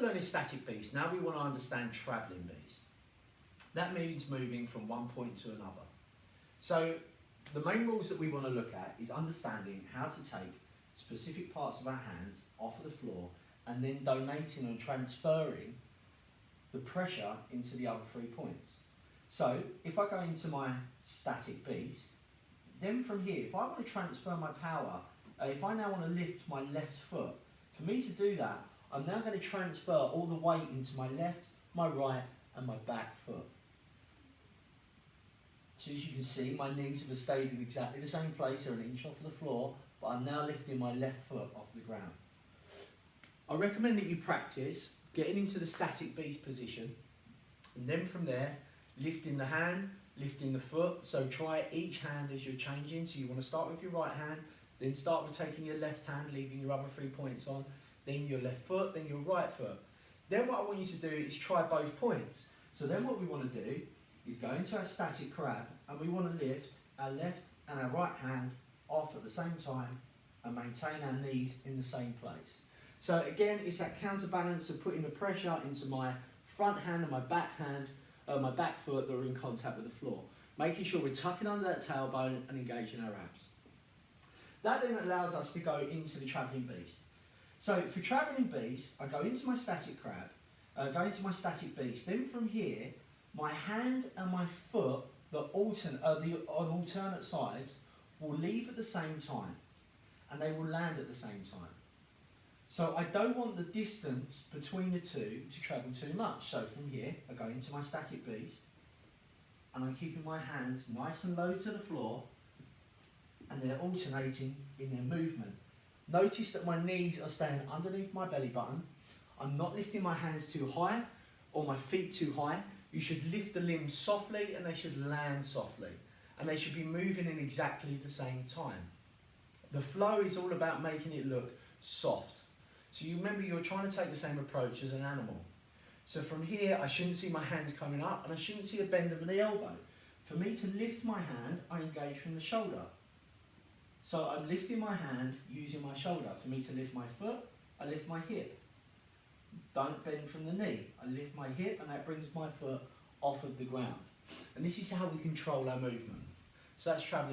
learning static beast, now we want to understand travelling beast. That means moving from one point to another. So the main rules that we want to look at is understanding how to take specific parts of our hands off of the floor and then donating and transferring the pressure into the other 3 points. So if I go into my static beast, then from here, if I want to transfer my power, if I now want to lift my left foot, for me to do that, I'm now going to transfer all the weight into my left, my right and my back foot. So as you can see, my knees have stayed in exactly the same place, they're an inch off of the floor, but I'm now lifting my left foot off the ground. I recommend that you practice getting into the static beast position, and then from there, lifting the hand, lifting the foot. So try each hand as you're changing. So you want to start with your right hand, then start with taking your left hand, leaving your other 3 points on, then your left foot, then your right foot. Then what I want you to do is try both points. So then what we want to do is go into our static crab, and we want to lift our left and our right hand off at the same time and maintain our knees in the same place. So again, it's that counterbalance of putting the pressure into my front hand and my back foot that are in contact with the floor, making sure we're tucking under that tailbone and engaging our abs. That then allows us to go into the travelling beast. So for travelling beast, I go into my static crab, go into my static beast, then from here, my hand and my foot, on alternate sides, will leave at the same time, and they will land at the same time. So I don't want the distance between the two to travel too much. So from here, I go into my static beast, and I'm keeping my hands nice and low to the floor, and they're alternating in their movement. Notice that my knees are staying underneath my belly button. I'm not lifting my hands too high or my feet too high. You should lift the limbs softly and they should land softly. And they should be moving in exactly the same time. The flow is all about making it look soft. So you remember, you're trying to take the same approach as an animal. So from here, I shouldn't see my hands coming up and I shouldn't see a bend of the elbow. For me to lift my hand, I engage from the shoulder. So I'm lifting my hand using my shoulder. For me to lift my foot, I lift my hip. Don't bend from the knee. I lift my hip and that brings my foot off of the ground. And this is how we control our movement. So that's travelling.